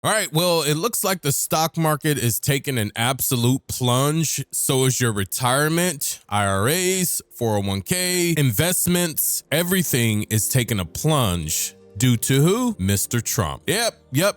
All right, well, it looks like the stock market is taking an absolute plunge. So is your retirement, IRAs, 401k, investments. Everything is taking a plunge. Due to who? Mr. Trump. Yep,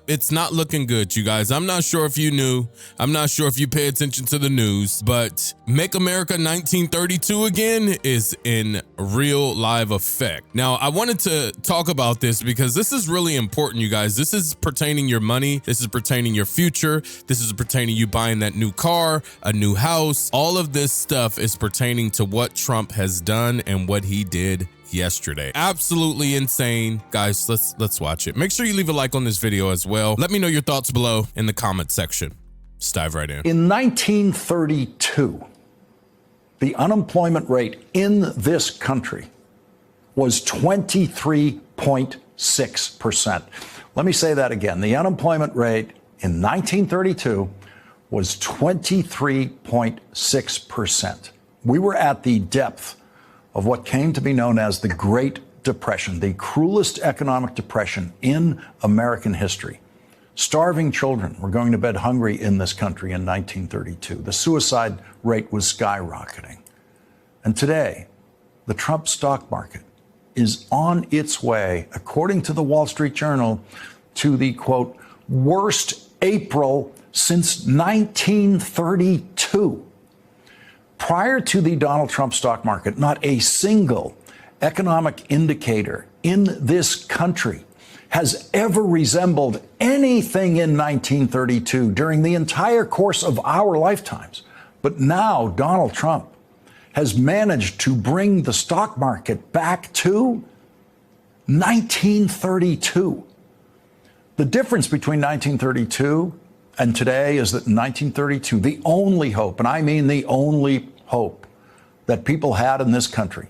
it's not looking good, you guys. I'm not sure if you knew. I'm not sure if you pay attention to the news, but Make America 1932 again is in real live effect. Now, I wanted to talk about this because this is really important, you guys. This is pertaining your money. This is pertaining your future. This is pertaining you buying that new car, a new house. All of this stuff is pertaining to what Trump has done and what he did yesterday. Absolutely insane. Guys, let's watch it. Make sure you leave a like on this video as well. Let me know your thoughts below in the comment section. Let's dive right in. In 1932, the unemployment rate in this country was 23.6%. Let me say that again. The unemployment rate in 1932 was 23.6%. We were at the depth of what came to be known as the Great Depression, the cruelest economic depression in American history. Starving children were going to bed hungry in this country in 1932. The suicide rate was skyrocketing. And today, the Trump stock market is on its way, according to the Wall Street Journal, to the, quote, worst April since 1932. Prior to the Donald Trump stock market, not a single economic indicator in this country has ever resembled anything in 1932 during the entire course of our lifetimes. But now Donald Trump has managed to bring the stock market back to 1932. The difference between 1932 and today is that in 1932, the only hope, and I mean the only hope that people had in this country,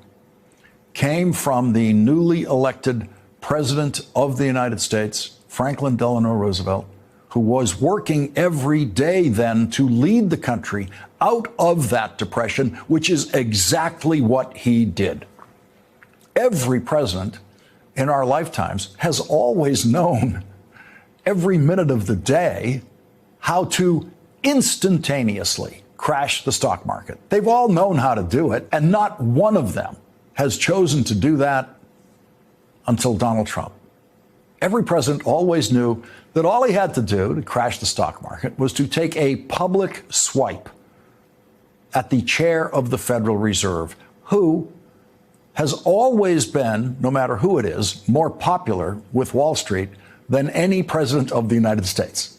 came from the newly elected President of the United States, Franklin Delano Roosevelt, who was working every day then to lead the country out of that depression, which is exactly what he did. Every president in our lifetimes has always known every minute of the day how to instantaneously crash the stock market. They've all known how to do it, and not one of them has chosen to do that until Donald Trump. Every president always knew that all he had to do to crash the stock market was to take a public swipe at the chair of the Federal Reserve, who has always been, no matter who it is, more popular with Wall Street than any president of the United States.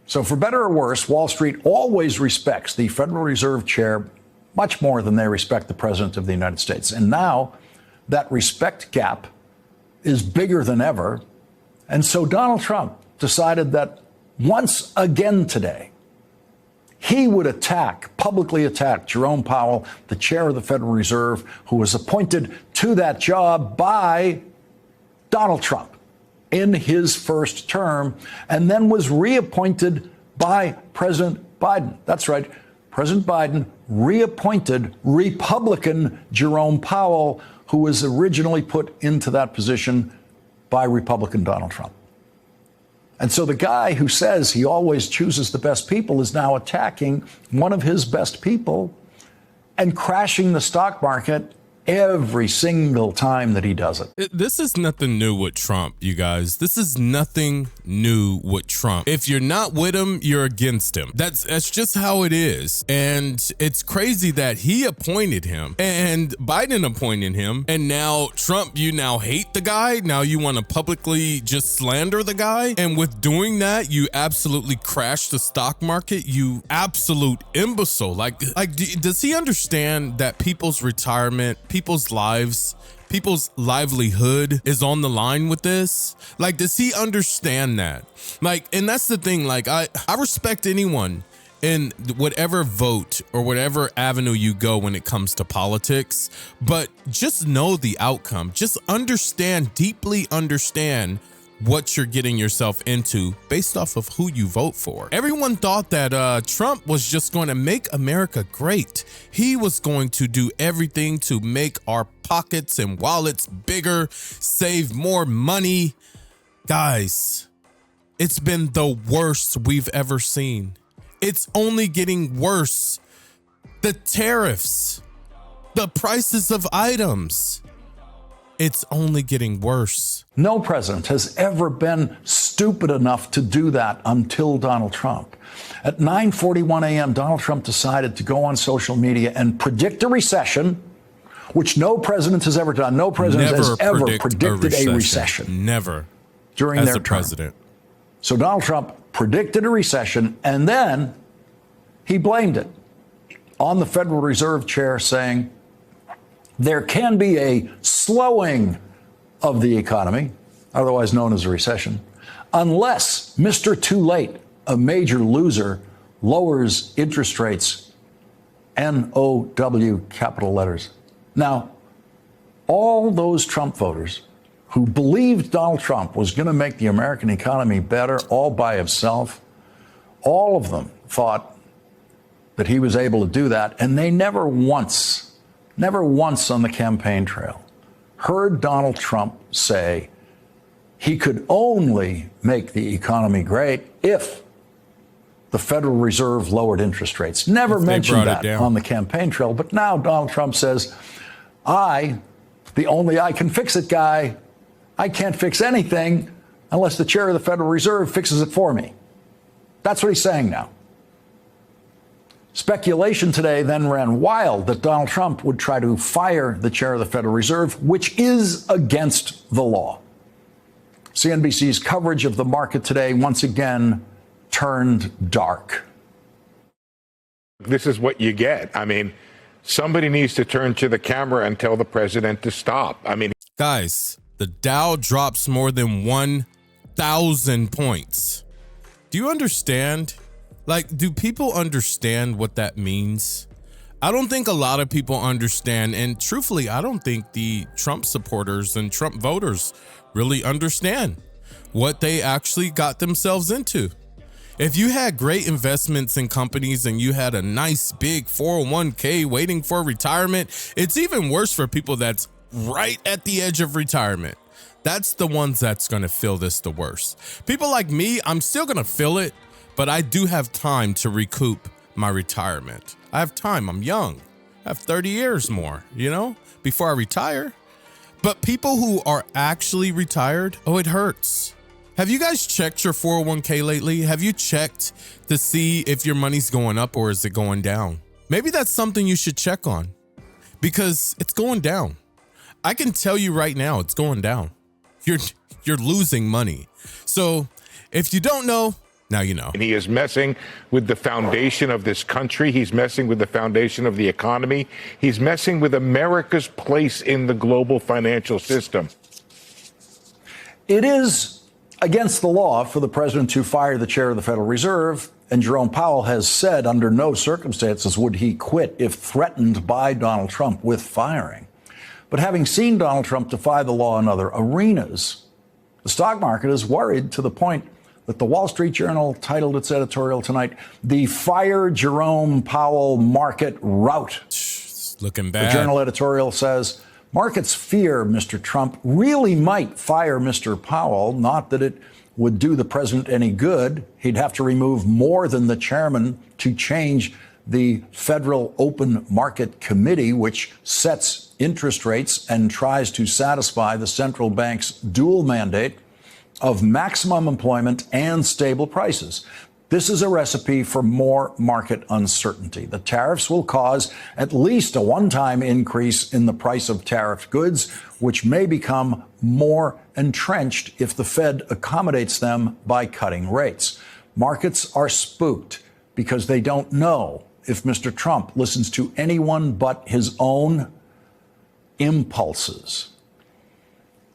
So for better or worse, Wall Street always respects the Federal Reserve chair much more than they respect the President of the United States. And now that respect gap is bigger than ever. And so Donald Trump decided that once again today, he would publicly attack Jerome Powell, the chair of the Federal Reserve, who was appointed to that job by Donald Trump in his first term, and then was reappointed by President Biden. That's right. President Biden reappointed Republican Jerome Powell, who was originally put into that position by Republican Donald Trump. And so the guy who says he always chooses the best people is now attacking one of his best people and crashing the stock market every single time that he does it. This is nothing new with Trump, you guys. This is nothing new with Trump. If you're not with him, you're against him. That's just how it is. And it's crazy that he appointed him and Biden appointed him. And now Trump, you now hate the guy. Now you want to publicly just slander the guy. And with doing that, you absolutely crash the stock market. You absolute imbecile. Like, does he understand that people's retirement, people's lives, people's livelihood is on the line with this? Like, does he understand that? Like, and that's the thing. Like, I respect anyone in whatever vote or whatever avenue you go when it comes to politics, but just know the outcome. Just understand, deeply understand what you're getting yourself into based off of who you vote for. Everyone thought that Trump was just going to make America great. He was going to do everything to make our pockets and wallets bigger, save more money. Guys, It's been the worst we've ever seen. It's only getting worse. The tariffs, the prices of items, it's only getting worse. No president has ever been stupid enough to do that until Donald Trump. At 9:41 a.m., Donald Trump decided to go on social media and predict a recession, which no president has ever done. No president has ever predicted a recession. Never. During as their a president. So Donald Trump predicted a recession, and then he blamed it on the Federal Reserve chair, saying there can be a slowing of the economy, otherwise known as a recession, unless Mr. Too Late, a major loser, lowers interest rates, N-O-W, capital letters. Now, all those Trump voters who believed Donald Trump was going to make the American economy better all by himself, all of them thought that he was able to do that, and they never once on the campaign trail heard Donald Trump say he could only make the economy great if the Federal Reserve lowered interest rates. Never mentioned that on the campaign trail. But now Donald Trump says, the only I can fix it guy, I can't fix anything unless the chair of the Federal Reserve fixes it for me. That's what he's saying now. Speculation today then ran wild that Donald Trump would try to fire the chair of the Federal Reserve, which is against the law. CNBC's coverage of the market today once again turned dark. This is what you get. I mean, somebody needs to turn to the camera and tell the president to stop. I mean, guys, the Dow drops more than 1,000 points. Do you understand? Like, do people understand what that means? I don't think a lot of people understand. And truthfully, I don't think the Trump supporters and Trump voters really understand what they actually got themselves into. If you had great investments in companies and you had a nice big 401k waiting for retirement, it's even worse for people that's right at the edge of retirement. That's the ones that's going to feel this the worst. People like me, I'm still going to feel it, but I do have time to recoup my retirement. I have time. I'm young. I have 30 years more, before I retire. But people who are actually retired, it hurts. Have you guys checked your 401k lately? Have you checked to see if your money's going up or is it going down? Maybe that's something you should check on because it's going down. I can tell you right now, it's going down. You're losing money. So if you don't know, now you know. And he is messing with the foundation of this country. He's messing with the foundation of the economy. He's messing with America's place in the global financial system. It is against the law for the president to fire the chair of the Federal Reserve, and Jerome Powell has said under no circumstances would he quit if threatened by Donald Trump with firing. But having seen Donald Trump defy the law in other arenas, the stock market is worried to the point that the Wall Street Journal titled its editorial tonight, "The Fire Jerome Powell Market Rout." It's looking bad. The Journal editorial says, markets fear Mr. Trump really might fire Mr. Powell, not that it would do the president any good. He'd have to remove more than the chairman to change the Federal Open Market Committee, which sets interest rates and tries to satisfy the central bank's dual mandate of maximum employment and stable prices. This is a recipe for more market uncertainty. The tariffs will cause at least a one-time increase in the price of tariffed goods, which may become more entrenched if the Fed accommodates them by cutting rates. Markets are spooked because they don't know if Mr. Trump listens to anyone but his own impulses.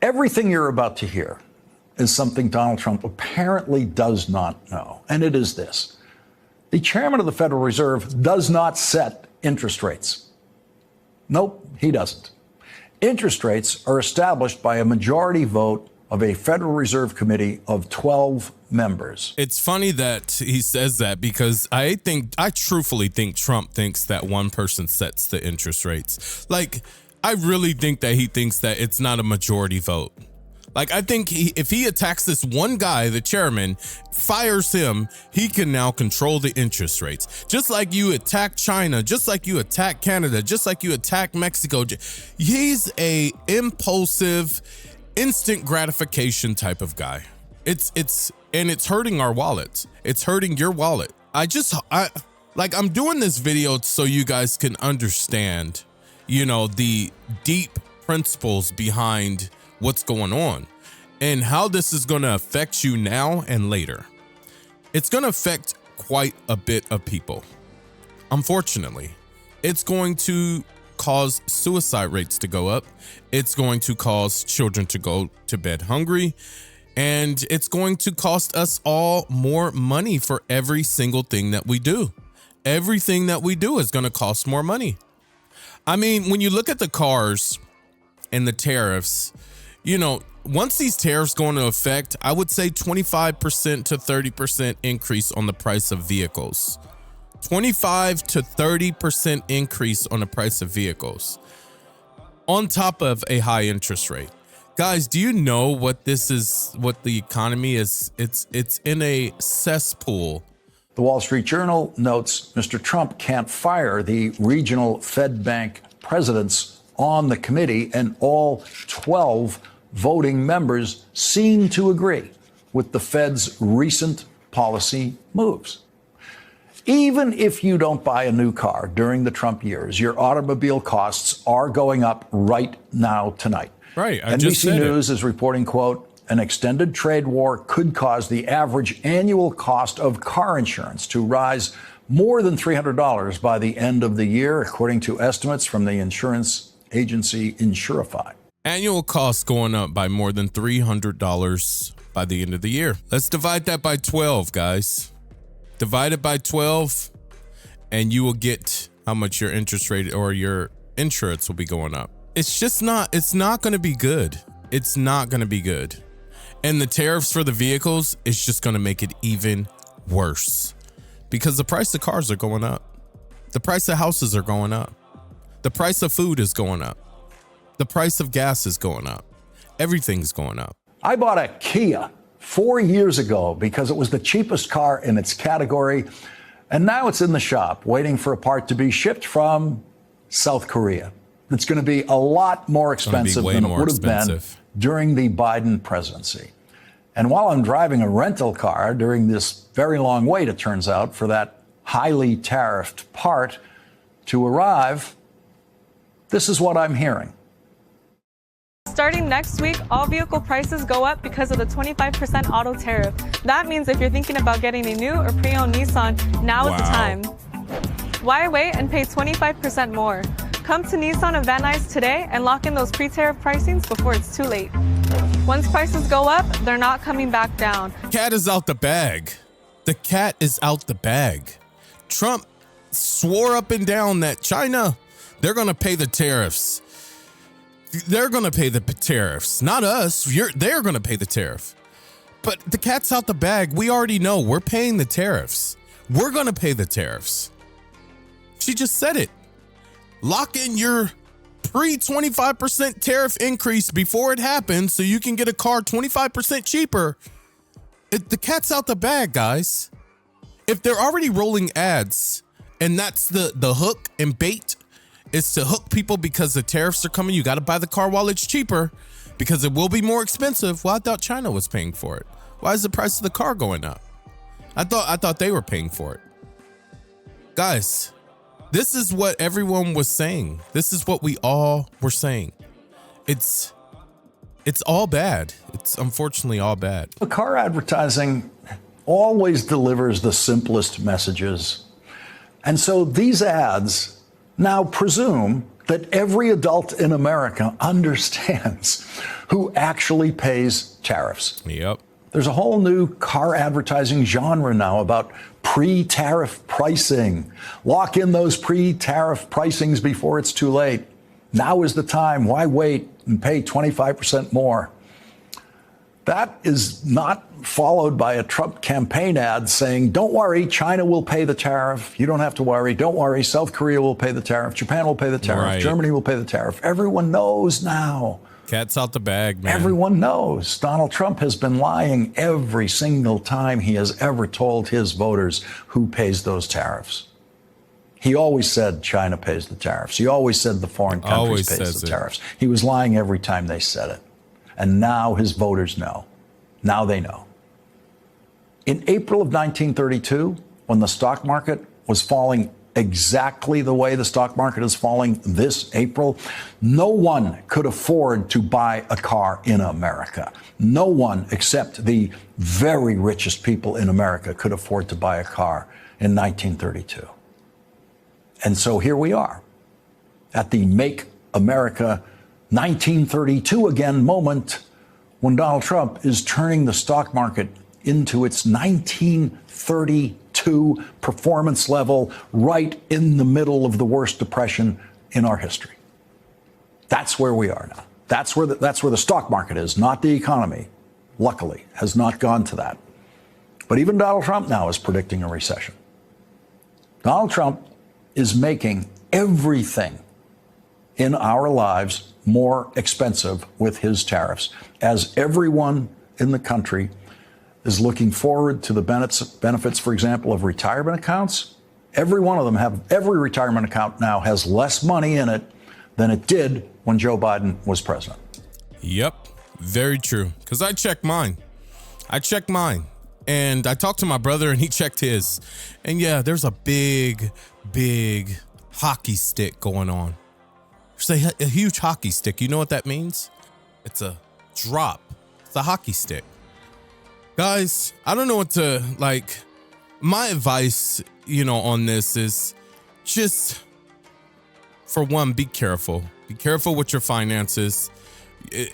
Everything you're about to hear is something Donald Trump apparently does not know. And it is this. The chairman of the Federal Reserve does not set interest rates. Nope, he doesn't. Interest rates are established by a majority vote of a Federal Reserve Committee of 12 members. It's funny that he says that because I truthfully think Trump thinks that one person sets the interest rates. Like, I really think that he thinks that it's not a majority vote. Like, I think if he attacks this one guy, the chairman, fires him, he can now control the interest rates. Just like you attack China, just like you attack Canada, just like you attack Mexico. He's a impulsive, instant gratification type of guy. It's hurting our wallets. It's hurting your wallet. I'm doing this video so you guys can understand, you know, the deep principles behind what's going on and how this is going to affect you now and later. It's going to affect quite a bit of people. Unfortunately, it's going to cause suicide rates to go up. It's going to cause children to go to bed hungry, and it's going to cost us all more money for every single thing that we do. Everything that we do is going to cost more money. I mean, when you look at the cars and the tariffs, you know, once these tariffs go into effect, I would say 25% to 30% increase on the price of vehicles. 25 to 30% increase on the price of vehicles on top of a high interest rate. Guys, do you know what this is, what the economy is? It's in a cesspool. The Wall Street Journal notes Mr. Trump can't fire the regional Fed bank presidents on the committee, and all 12 voting members seem to agree with the Fed's recent policy moves. Even if you don't buy a new car during the Trump years, your automobile costs are going up right now tonight. Right. NBC News is reporting, quote, an extended trade war could cause the average annual cost of car insurance to rise more than $300 by the end of the year, according to estimates from the insurance agency Insurify. Annual costs going up by more than $300 by the end of the year. Let's divide that by 12, guys. Divide it by 12, and you will get how much your interest rate or your insurance will be going up. It's not going to be good. It's not going to be good. And the tariffs for the vehicles is just going to make it even worse because the price of cars are going up. The price of houses are going up. The price of food is going up. The price of gas is going up. Everything's going up. I bought a Kia 4 years ago because it was the cheapest car in its category. And now it's in the shop waiting for a part to be shipped from South Korea. It's going to be a lot more expensive than it would have been during the Biden presidency. And while I'm driving a rental car during this very long wait, it turns out, for that highly tariffed part to arrive, this is what I'm hearing. Starting next week, all vehicle prices go up because of the 25% auto tariff. That means if you're thinking about getting a new or pre-owned Nissan, now is the time. Why wait and pay 25% more? Come to Nissan and Van Nuys today and lock in those pre-tariff pricings before it's too late. Once prices go up, they're not coming back down. Cat is out the bag. The cat is out the bag. Trump swore up and down that China, they're going to pay the tariffs. They're going to pay the tariffs, not us. They're going to pay the tariff. But the cat's out the bag. We already know we're paying the tariffs. We're going to pay the tariffs. She just said it. Lock in your pre-25% tariff increase before it happens so you can get a car 25% cheaper. The cat's out the bag, guys. If they're already rolling ads and that's the hook and bait is to hook people because the tariffs are coming, you got to buy the car while it's cheaper because it will be more expensive. Well, I thought China was paying for it. Why is the price of the car going up? I thought they were paying for it. Guys, this is what everyone was saying. This is what we all were saying. It's all bad. It's unfortunately all bad. The car advertising always delivers the simplest messages. And so these ads now presume that every adult in America understands who actually pays tariffs. Yep. There's a whole new car advertising genre now about pre-tariff pricing. Lock in those pre-tariff pricings before it's too late. Now is the time. Why wait and pay 25% more? That is not followed by a Trump campaign ad saying, don't worry, China will pay the tariff. You don't have to worry. Don't worry, South Korea will pay the tariff. Japan will pay the tariff. Right. Germany will pay the tariff. Everyone knows now Cat's out the bag, man. Everyone knows Donald Trump has been lying every single time he has ever told his voters who pays those tariffs. He always said China pays the tariffs. He always said the foreign countries pays the tariffs. He was lying every time they said it. And now his voters know. Now they know. In April of 1932, when the stock market was falling exactly the way the stock market is falling this April, no one could afford to buy a car in America. No one except the very richest people in America could afford to buy a car in 1932. And so here we are at the Make America 1932 again moment when Donald Trump is turning the stock market into its 1932 performance level right in the middle of the worst depression in our history. That's where we are now. That's where the stock market is, not the economy. Luckily, has not gone to that. But even Donald Trump now is predicting a recession. Donald Trump is making everything in our lives more expensive with his tariffs, as everyone in the country is looking forward to the benefits, for example, of retirement accounts. Every one of them every retirement account now has less money in it than it did when Joe Biden was president. Yep, very true. Because I checked mine. And I talked to my brother and he checked his. And yeah, there's a big hockey stick going on. There's a huge hockey stick. You know what that means? It's a drop. It's a hockey stick. Guys, I don't know what to, my advice, on this is just, for one, be careful. Be careful with your finances.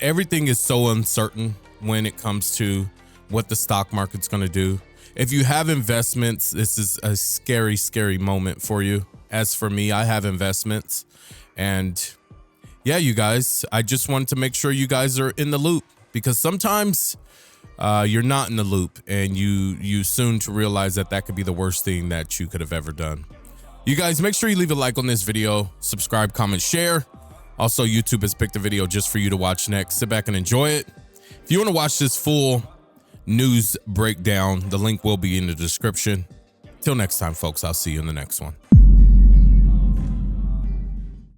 Everything is so uncertain when it comes to what the stock market's going to do. If you have investments, this is a scary, scary moment for you. As for me, I have investments. And yeah, you guys, I just wanted to make sure you guys are in the loop, because sometimes you're not in the loop and you soon to realize that could be the worst thing that you could have ever done. You guys, make sure you leave a like on this video, subscribe, comment, share. Also, YouTube has picked a video just for you to watch next. Sit back and enjoy it. If you want to watch this full news breakdown, the link will be in the description. Till next time, folks, I'll see you in the next one.